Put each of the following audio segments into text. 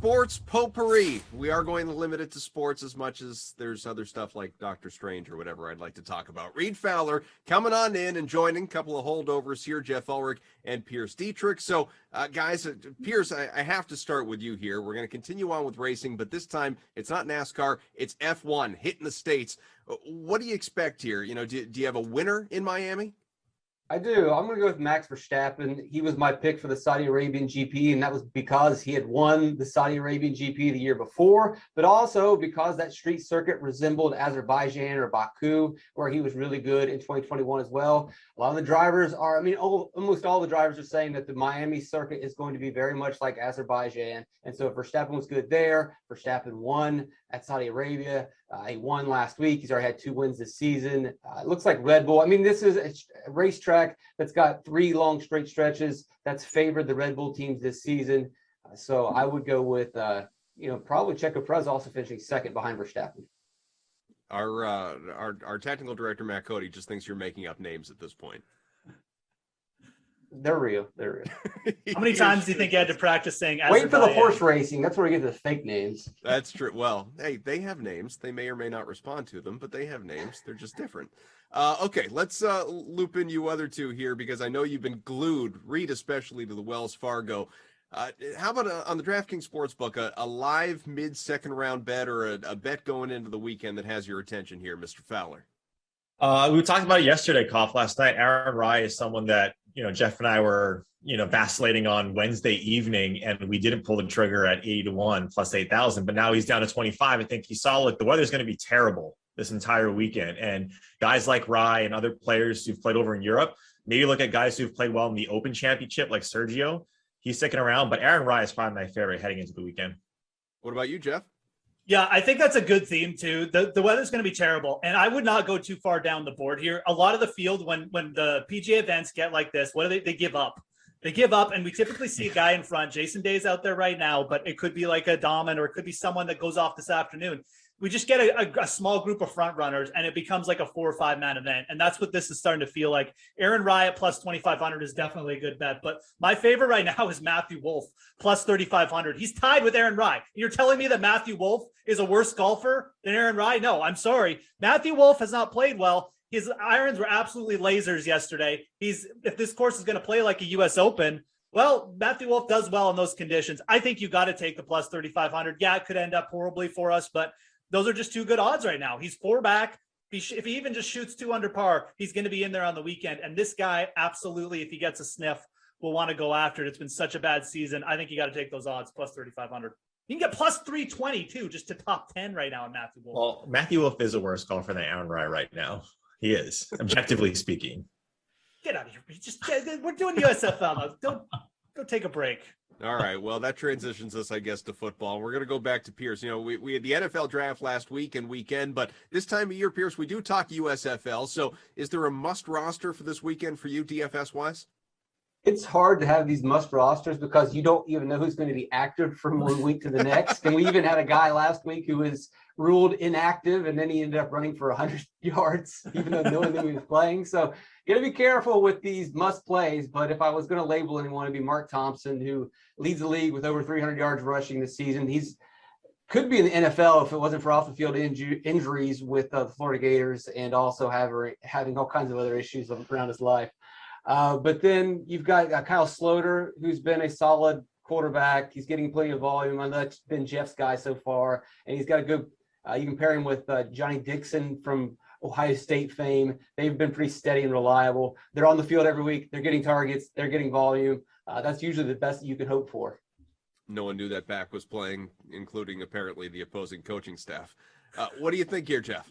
Sports Potpourri. We are going to limit it to sports as much as there's other stuff like Doctor Strange or whatever I'd like to talk about. Reid Fowler coming on in and joining. A couple of holdovers here, Geoff Ulrich and Pearce Dietrich. So, guys, Pearce, I have to start with you here. We're going to continue on with racing, but this time it's not NASCAR, it's F1 hitting the States. What do you expect here? You know, do you have a winner in Miami? I do. I'm going to go with Max Verstappen. He was my pick for the Saudi Arabian GP, and that was because he had won the Saudi Arabian GP the year before, but also because that street circuit resembled Azerbaijan or Baku, where he was really good in 2021 as well. A lot of the drivers are, almost all the drivers are saying that the Miami circuit is going to be very much like Azerbaijan. And so if Verstappen was good there, Verstappen won at Saudi Arabia. He won last week. He's already had 2 wins this season. It looks like Red Bull. This is a racetrack that's got 3 long straight stretches that's favored the Red Bull teams this season. So I would go with, probably Checo Perez also finishing second behind Verstappen. Our technical director, Matt Cody, just thinks you're making up names at this point. They're real. How many times do you think you had to practice saying wait for the horse racing? That's where we get the fake names. That's true. Well, hey, they have names. They may or may not respond to them, but they have names. They're just different. Okay, let's loop in you other two here because I know you've been glued, Reid especially, to the Wells Fargo. How about on the DraftKings Sportsbook, a live mid-second round bet or a bet going into the weekend that has your attention here, Mr. Fowler? We talked about it yesterday, Koff, last night. Aaron Rye is someone that, Jeff and I were, vacillating on Wednesday evening, and we didn't pull the trigger at 80-1 plus 8,000, but now he's down to 25. I think he saw, like, the weather's going to be terrible this entire weekend. And guys like Rye and other players who've played over in Europe, maybe look at guys who've played well in the Open Championship, like Sergio. He's sticking around, but Aaron Rye is probably my favorite heading into the weekend. What about you, Jeff? Yeah, I think that's a good theme too. The weather's going to be terrible, and I would not go too far down the board here. A lot of the field, when the PGA events get like this, what do they give up? They give up, and we typically see a guy in front. Jason Day's out there right now, but it could be like a Dahmen, or it could be someone that goes off this afternoon. We just get a small group of front runners, and it becomes like a 4 or 5 man event. And that's what this is starting to feel like. Aaron Rye at plus 2,500 is definitely a good bet. But my favorite right now is Matthew Wolff plus 3,500. He's tied with Aaron Rye. You're telling me that Matthew Wolff is a worse golfer than Aaron Rye? No, I'm sorry. Matthew Wolff has not played well. His irons were absolutely lasers yesterday. If this course is going to play like a U.S. Open, well, Matthew Wolff does well in those conditions. I think you got to take the plus 3,500. Yeah, it could end up horribly for us, but those are just too good odds right now. He's 4 back. If he even just shoots 2 under par, he's going to be in there on the weekend. And this guy, absolutely, if he gets a sniff, will want to go after it. It's been such a bad season. I think you got to take those odds, plus 3,500. You can get plus 320 too, just to top 10 right now in Matthew Wolff. Well, Matthew Wolff is a worse golfer than Aaron Rye right now. He is, objectively speaking. Get out of here. We're doing USFL. Don't take a break. All right. Well, that transitions us, I guess, to football. We're going to go back to Pearce. We had the NFL draft last week and weekend, but this time of year, Pearce, we do talk USFL. So is there a must roster for this weekend for you, DFS-wise? It's hard to have these must rosters because you don't even know who's going to be active from one week to the next. And we even had a guy last week who was ruled inactive, and then he ended up running for 100 yards, even though no one knew he was playing. So you got to be careful with these must plays. But if I was going to label anyone, it'd be Mark Thompson, who leads the league with over 300 yards rushing this season. He's could be in the NFL if it wasn't for off the field injuries with the Florida Gators, and also having all kinds of other issues around his life. But then you've got Kyle Sloter, who's been a solid quarterback. He's getting plenty of volume. I know that's been Jeff's guy so far. And he's got a good you can pair him with Johnny Dixon from Ohio State fame. They've been pretty steady and reliable. They're on the field every week. They're getting targets. They're getting volume. That's usually the best that you can hope for. No one knew that back was playing, including apparently the opposing coaching staff. What do you think here, Jeff?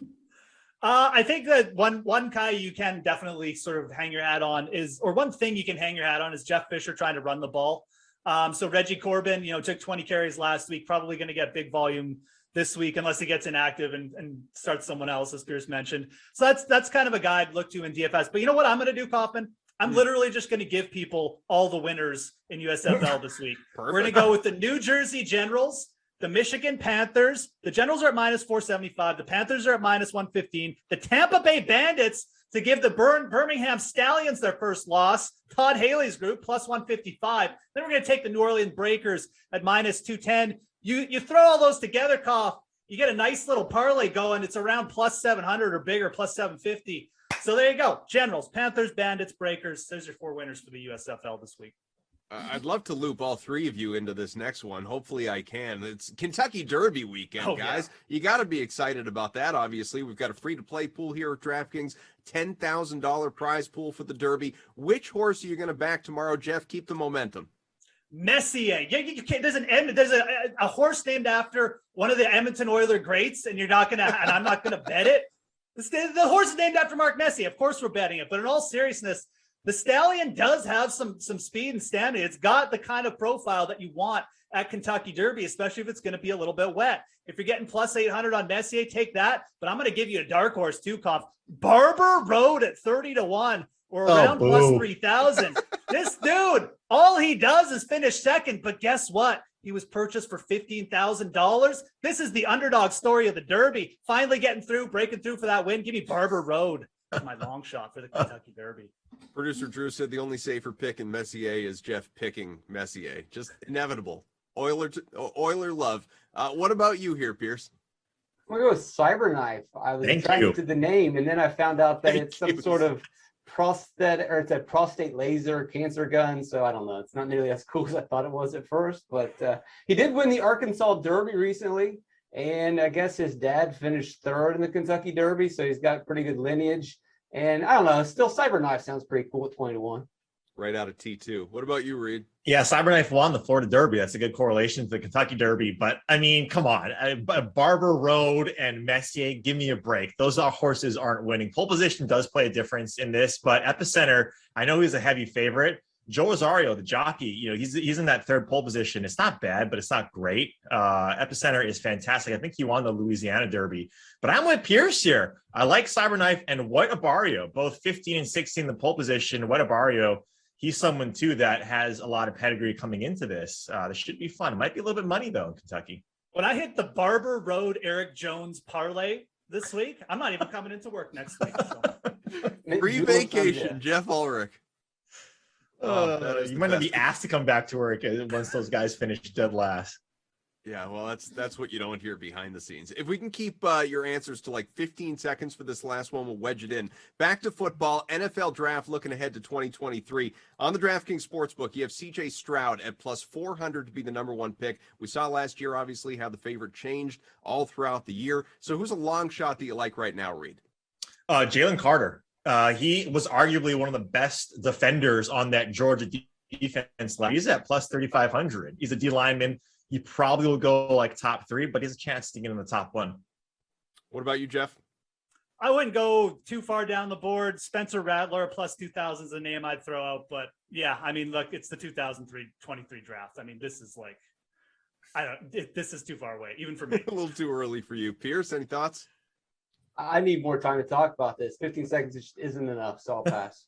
I think that one guy you can definitely sort of hang your hat on one thing you can hang your hat on is Jeff Fisher trying to run the ball. So Reggie Corbin, took 20 carries last week, probably going to get big volume this week unless he gets inactive and starts someone else, as Pearce mentioned. So that's kind of a guy I'd look to in DFS. But you know what I'm going to do, Kaufman? I'm literally just going to give people all the winners in USFL this week. We're going to go with the New Jersey Generals, the Michigan Panthers. The Generals are at minus 475. The Panthers are at minus 115. The Tampa Bay Bandits to give the Birmingham Stallions their first loss. Todd Haley's group plus 155. Then we're going to take the New Orleans Breakers at minus 210. You throw all those together, Koff, you get a nice little parlay going. It's around plus 700 or bigger, plus 750. So there you go. Generals, Panthers, Bandits, Breakers. There's your 4 winners for the USFL this week. I'd love to loop all 3 of you into this next one. Hopefully I can. It's Kentucky Derby weekend, guys. Yeah. You got to be excited about that, obviously. We've got a free-to-play pool here at DraftKings, $10,000 prize pool for the Derby. Which horse are you going to back tomorrow, Geoff? Keep the momentum. Messier. You can't, there's a horse named after one of the Edmonton Oilers greats, and I'm not going to bet it. The horse is named after Mark Messier. Of course we're betting it, but in all seriousness, the stallion does have some speed and stamina. It's got the kind of profile that you want at Kentucky Derby, especially if it's going to be a little bit wet. If you're getting plus 800 on Messier, take that. But I'm going to give you a dark horse too, Koff. Barber Road at 30-1 or around plus 3,000. This dude, all he does is finish second. But guess what? He was purchased for $15,000. This is the underdog story of the Derby. Finally getting through, breaking through for that win. Give me Barber Road. That's my long shot for the Kentucky Derby. Producer Drew said the only safer pick in Messier is Geoff picking Messier. Just inevitable. Oiler love. What about you here, Pearce? I'm going to go with Cyberknife. I was attracted to the name, and then I found out that it's some sort of prosthetic, or it's a prostate laser cancer gun. So I don't know. It's not nearly as cool as I thought it was at first. But he did win the Arkansas Derby recently, and I guess his dad finished 3rd in the Kentucky Derby, so he's got pretty good lineage. And I don't know. Still, Cyberknife sounds pretty cool at 20-1. Right out of T2. What about you, Reid? Yeah, Cyberknife won the Florida Derby. That's a good correlation to the Kentucky Derby. But, I mean, come on. Barber Road and Messier, give me a break. Those horses aren't winning. Pole position does play a difference in this. But Epicenter, I know he's a heavy favorite. Joe Rosario, the jockey, he's in that 3rd pole position. It's not bad, but it's not great. Epicenter is fantastic. I think he won the Louisiana Derby. But I'm with Pearce here. I like Cyberknife and White Abarrio, both 15 and 16 in the pole position. White Abarrio, he's someone, too, that has a lot of pedigree coming into this. This should be fun. It might be a little bit money, though, in Kentucky. When I hit the Barber Road Eric Jones parlay this week, I'm not even coming into work next week. So. Free vacation, Geoff Ulrich. You might not be asked to come back to work once those guys finish dead last. Yeah, well, that's what you don't hear behind the scenes. If we can keep your answers to like 15 seconds for this last one, we'll wedge it in. Back to football, NFL draft looking ahead to 2023. On the DraftKings Sportsbook, you have C.J. Stroud at plus 400 to be the number 1 pick. We saw last year, obviously, how the favorite changed all throughout the year. So who's a long shot that you like right now, Reid? Jalen Carter. He was arguably one of the best defenders on that Georgia defense. He's at plus 3,500. He's a D lineman. He probably will go like top 3, but he has a chance to get in the top 1. What about you, Geoff? I wouldn't go too far down the board. Spencer Rattler plus 2,000 is a name I'd throw out. But yeah, I mean, look, it's the 2023 draft. I mean, this is like, this is too far away, even for me. A little too early for you. Pearce, any thoughts? I need more time to talk about this. 15 seconds isn't enough, so I'll pass.